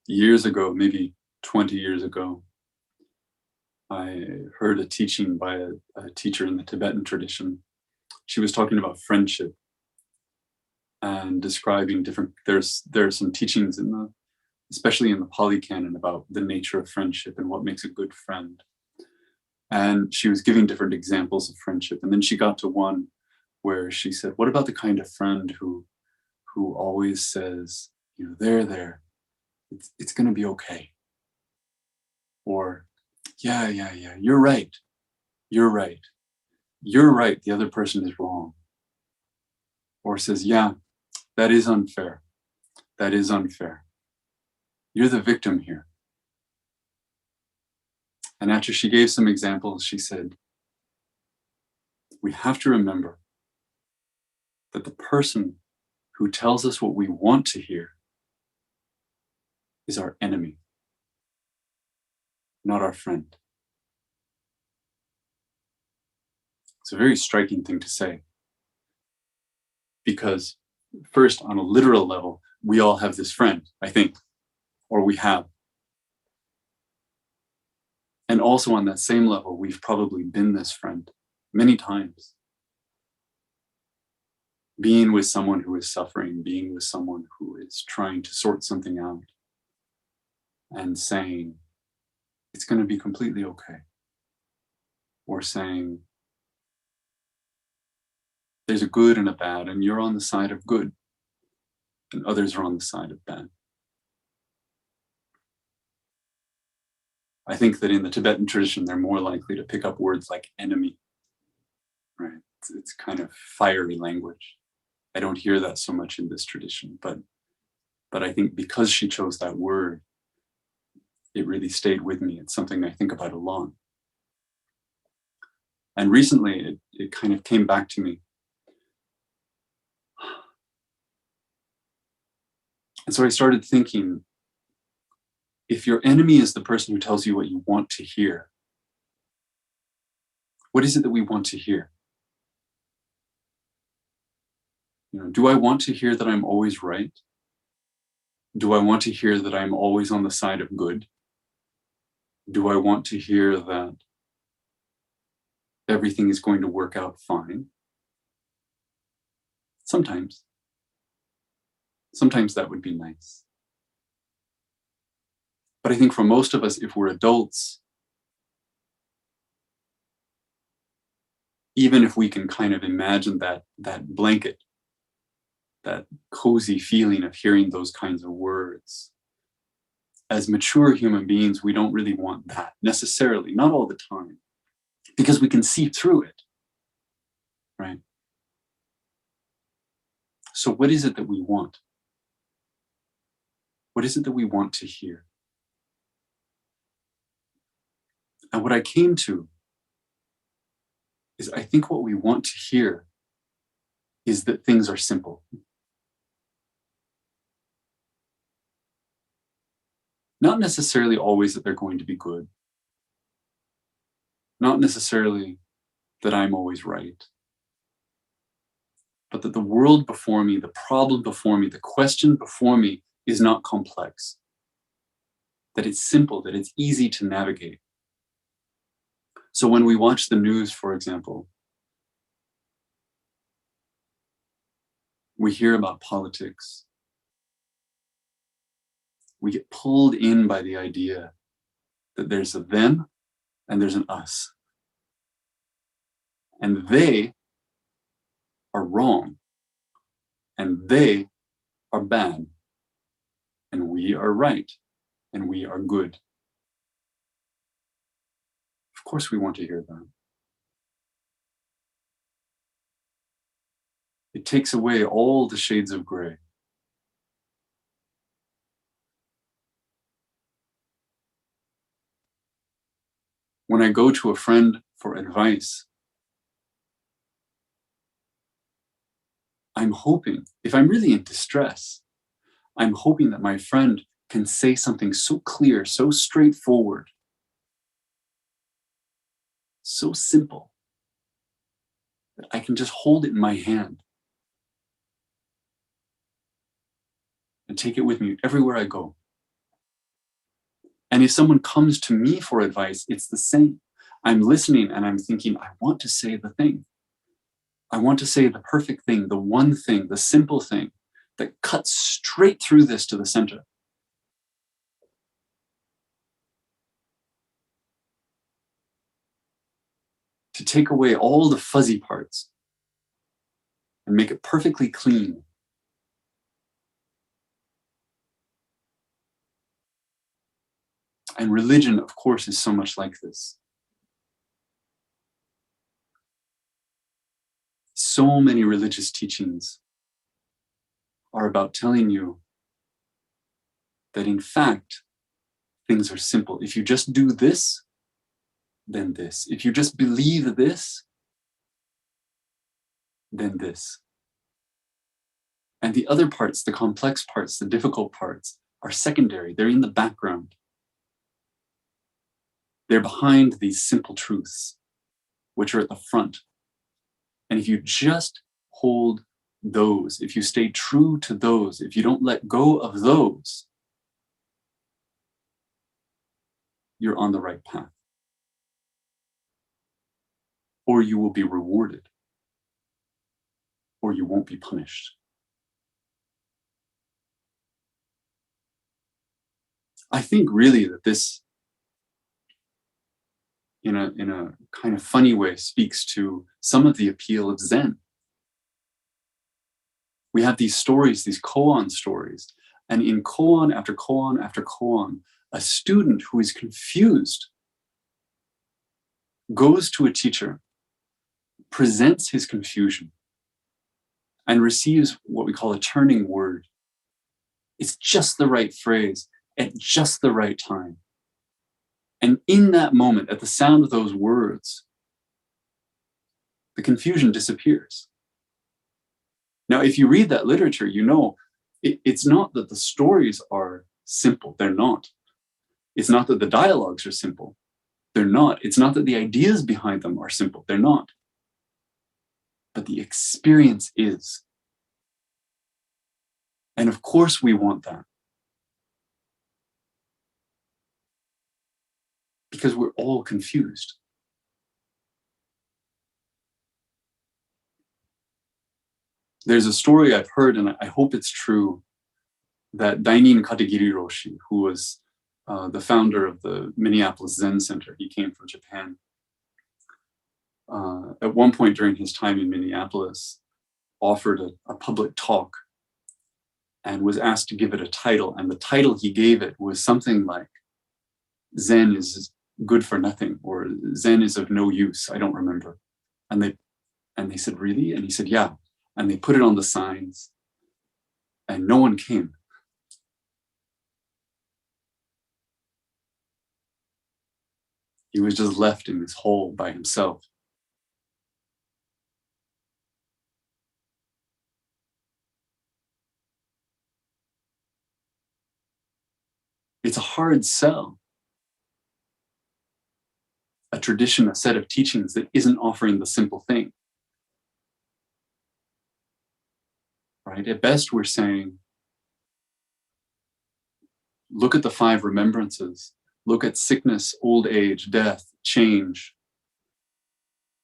Years ago, maybe 20 years ago, I heard a teaching by a teacher in the Tibetan tradition. She was talking about friendship and describing different, there are some teachings in the, especially in the Pali Canon, about the nature of friendship and what makes a good friend. And she was giving different examples of friendship. And then she got to one where she said, what about the kind of friend who always says, there, it's going to be okay. Or, yeah, you're right. You're right. You're right. The other person is wrong. Or says, yeah, that is unfair. That is unfair. You're the victim here. And after she gave some examples, she said, we have to remember that the person who tells us what we want to hear is our enemy, not our friend. It's a very striking thing to say. Because first, on a literal level, we all have this friend, I think, or we have. And also on that same level, we've probably been this friend many times. Being with someone who is suffering, being with someone who is trying to sort something out and saying, it's going to be completely okay. Or saying, there's a good and a bad, and you're on the side of good, and others are on the side of bad. I think that in the Tibetan tradition, they're more likely to pick up words like enemy, right? It's kind of fiery language. I don't hear that so much in this tradition, but I think because she chose that word, it really stayed with me. It's something I think about a lot. And recently, it kind of came back to me. And so I started thinking, if your enemy is the person who tells you what you want to hear, what is it that we want to hear? Do I want to hear that I'm always right? Do I want to hear that I'm always on the side of good? Do I want to hear that everything is going to work out fine? Sometimes. Sometimes that would be nice. But I think for most of us, if we're adults, even if we can kind of imagine that blanket, that cozy feeling of hearing those kinds of words, as mature human beings, we don't really want that necessarily, not all the time, because we can see through it, right? So what is it that we want? What is it that we want to hear? And what I came to is I think what we want to hear is that things are simple. Not necessarily always that they're going to be good. Not necessarily that I'm always right. But that the world before me, the problem before me, the question before me is not complex. That it's simple, that it's easy to navigate. So when we watch the news, for example, we hear about politics. We get pulled in by the idea that there's a them and there's an us. And they are wrong. And they are bad. And we are right. And we are good. Of course we want to hear that. It takes away all the shades of gray. When I go to a friend for advice, I'm hoping, if I'm really in distress, I'm hoping that my friend can say something so clear, so straightforward, so simple, that I can just hold it in my hand and take it with me everywhere I go. And if someone comes to me for advice, it's the same. I'm listening and I'm thinking, I want to say the thing. I want to say the perfect thing, the one thing, the simple thing that cuts straight through this to the center. To take away all the fuzzy parts and make it perfectly clean. And religion, of course, is so much like this. So many religious teachings are about telling you that in fact, things are simple. If you just do this, then this. If you just believe this, then this. And the other parts, the complex parts, the difficult parts, are secondary. They're in the background. They're behind these simple truths, which are at the front. And if you just hold those, if you stay true to those, if you don't let go of those, you're on the right path. Or you will be rewarded, or you won't be punished. I think really that this, in a kind of funny way, speaks to some of the appeal of Zen. We have these stories, these koan stories, and in koan after koan after koan, a student who is confused goes to a teacher, presents his confusion, and receives what we call a turning word. It's just the right phrase at just the right time. And in that moment, at the sound of those words, the confusion disappears. Now, if you read that literature, you know it's not that the stories are simple. They're not. It's not that the dialogues are simple. They're not. It's not that the ideas behind them are simple. They're not. But the experience is. And of course we want that. Because we're all confused. There's a story I've heard, and I hope it's true, that Dainin Katagiri Roshi, who was the founder of the Minneapolis Zen Center, he came from Japan. At one point during his time in Minneapolis, offered a public talk and was asked to give it a title. And the title he gave it was something like, Zen is good for nothing, or Zen is of no use. I don't remember. And they said, really? And he said, yeah. And they put it on the signs, and no one came. He was just left in this hole by himself. It's a hard sell. A tradition, a set of teachings that isn't offering the simple thing. Right? At best, we're saying, look at the 5 remembrances. Look at sickness, old age, death, change,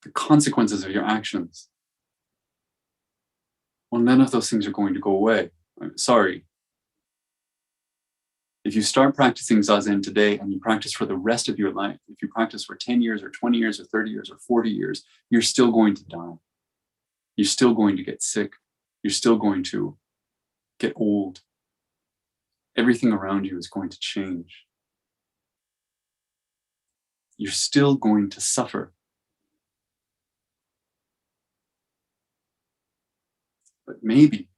the consequences of your actions. Well, none of those things are going to go away. I'm sorry. If you start practicing Zazen today and you practice for the rest of your life, if you practice for 10 years or 20 years or 30 years or 40 years, you're still going to die. You're still going to get sick. You're still going to get old. Everything around you is going to change. You're still going to suffer. But maybe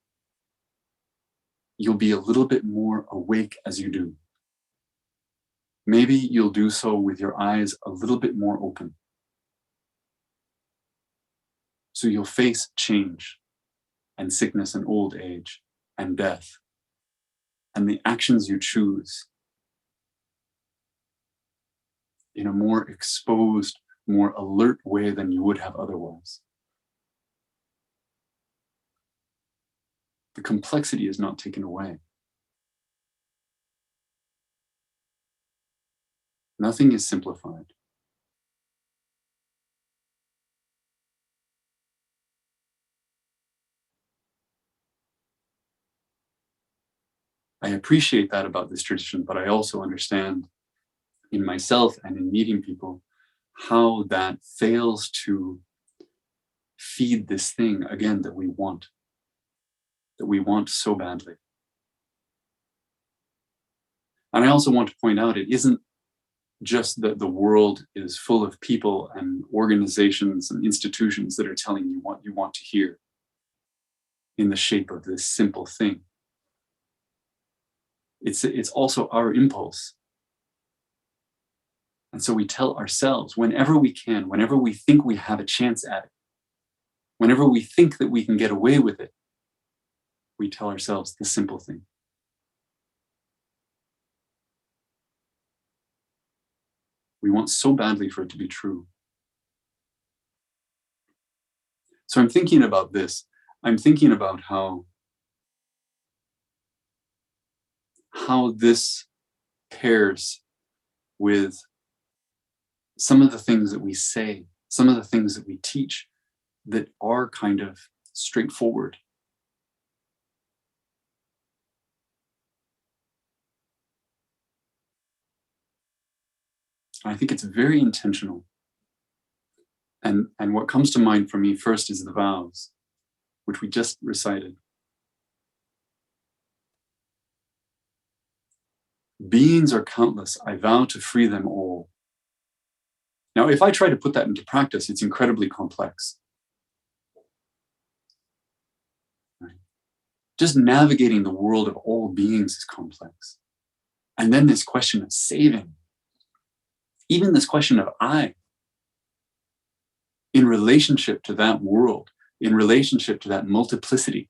you'll be a little bit more awake as you do. Maybe you'll do so with your eyes a little bit more open. So you'll face change and sickness and old age and death and the actions you choose in a more exposed, more alert way than you would have otherwise. The complexity is not taken away. Nothing is simplified. I appreciate that about this tradition, but I also understand in myself and in meeting people how that fails to feed this thing again that we want so badly. And I also want to point out, it isn't just that the world is full of people and organizations and institutions that are telling you what you want to hear in the shape of this simple thing. It's also our impulse. And so we tell ourselves whenever we can, whenever we think we have a chance at it, whenever we think that we can get away with it, we tell ourselves the simple thing. We want so badly for it to be true. So I'm thinking about this. I'm thinking about how this pairs with some of the things that we say, some of the things that we teach that are kind of straightforward. I think it's very intentional. And what comes to mind for me first is the vows, which we just recited. Beings are countless, I vow to free them all. Now, if I try to put that into practice, it's incredibly complex. Right? Just navigating the world of all beings is complex. And then this question of saving, even this question of I, in relationship to that world, in relationship to that multiplicity,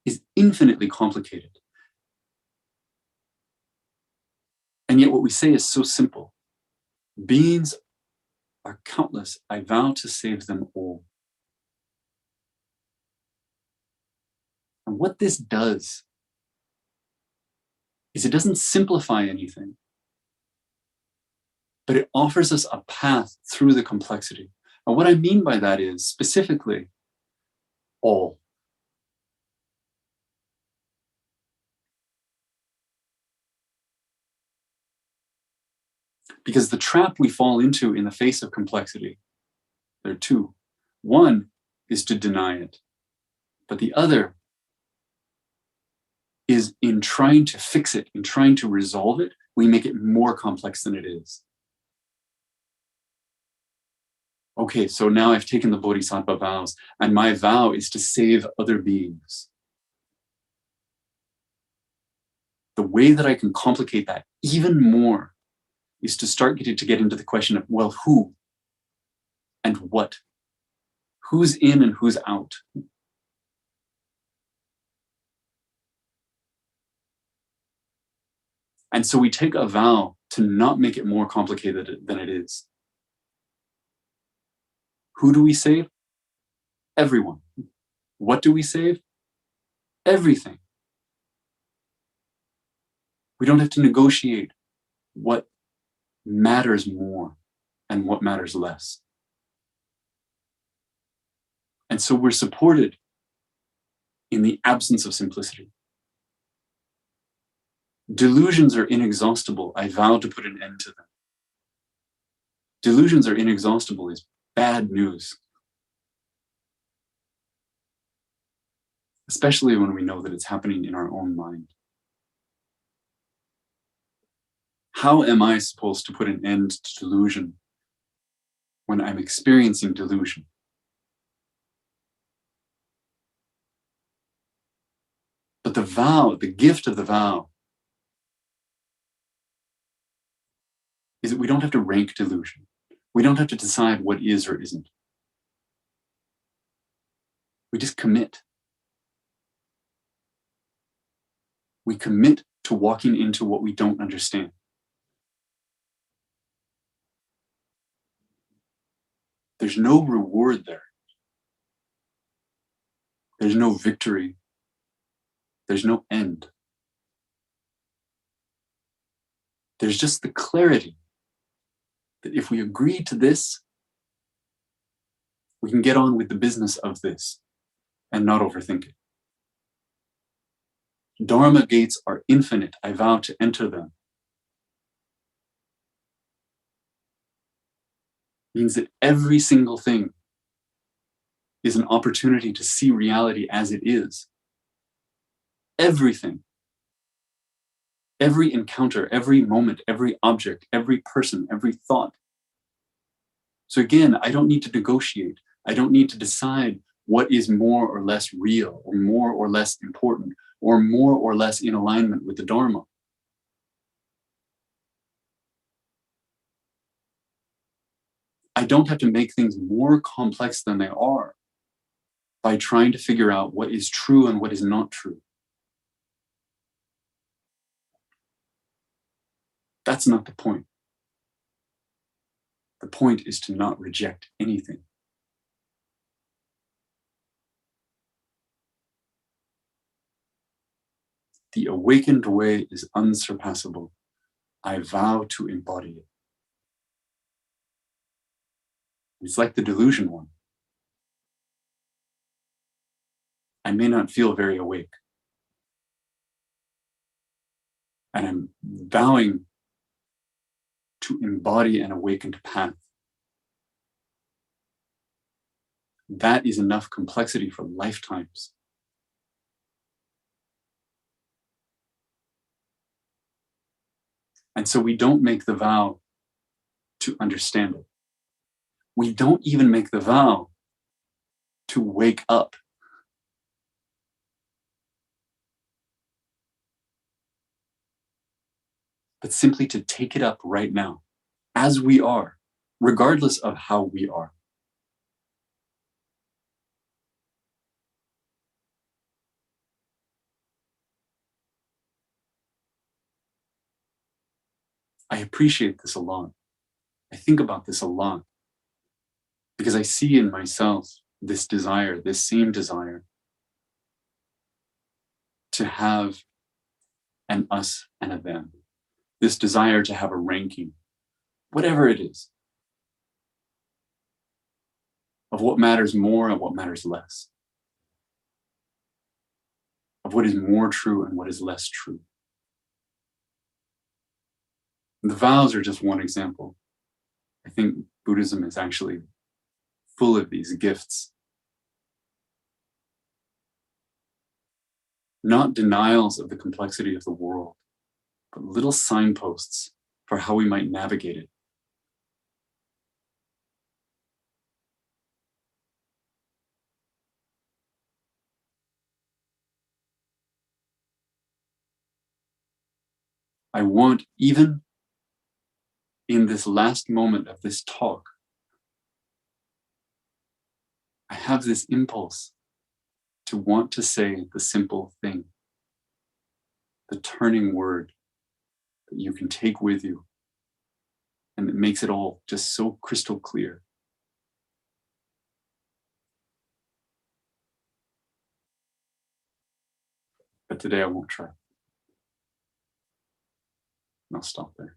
is infinitely complicated. And yet what we say is so simple. Beings are countless. I vow to save them all. And what this does is it doesn't simplify anything, but it offers us a path through the complexity. And what I mean by that is specifically all. Because the trap we fall into in the face of complexity, there are two. One is to deny it, but the other is in trying to fix it, in trying to resolve it, we make it more complex than it is. Okay, so now I've taken the Bodhisattva vows, and my vow is to save other beings. The way that I can complicate that even more is to start to get into the question of, well, who and what? Who's in and who's out? And so we take a vow to not make it more complicated than it is. Who do we save? Everyone. What do we save? Everything. We don't have to negotiate what matters more and what matters less. And so we're supported in the absence of simplicity. Delusions are inexhaustible. I vow to put an end to them. Delusions are inexhaustible is bad news. Especially when we know that it's happening in our own mind. How am I supposed to put an end to delusion when I'm experiencing delusion? But the vow, the gift of the vow, is that we don't have to rank delusion. We don't have to decide what is or isn't. We just commit. We commit to walking into what we don't understand. There's no reward there. There's no victory. There's no end. There's just the clarity that if we agree to this, we can get on with the business of this and not overthink it. Dharma gates are infinite. I vow to enter them. Means that every single thing is an opportunity to see reality as it is. Everything. Every encounter, every moment, every object, every person, every thought. So again, I don't need to negotiate. I don't need to decide what is more or less real, or more or less important, or more or less in alignment with the Dharma. I don't have to make things more complex than they are by trying to figure out what is true and what is not true. That's not the point. The point is to not reject anything. The awakened way is unsurpassable. I vow to embody it. It's like the delusion one. I may not feel very awake. And I'm vowing to embody an awakened path. That is enough complexity for lifetimes. And so we don't make the vow to understand it. We don't even make the vow to wake up. But simply to take it up right now, as we are, regardless of how we are. I appreciate this a lot. I think about this a lot because I see in myself this desire, this same desire to have an us and a them, this desire to have a ranking, whatever it is, of what matters more and what matters less, of what is more true and what is less true. The vows are just one example. I think Buddhism is actually full of these gifts. Not denials of the complexity of the world, but little signposts for how we might navigate it. I want, even in this last moment of this talk, I have this impulse to want to say the simple thing, the turning word that you can take with you, and it makes it all just so crystal clear. But today I won't try. I'll stop there.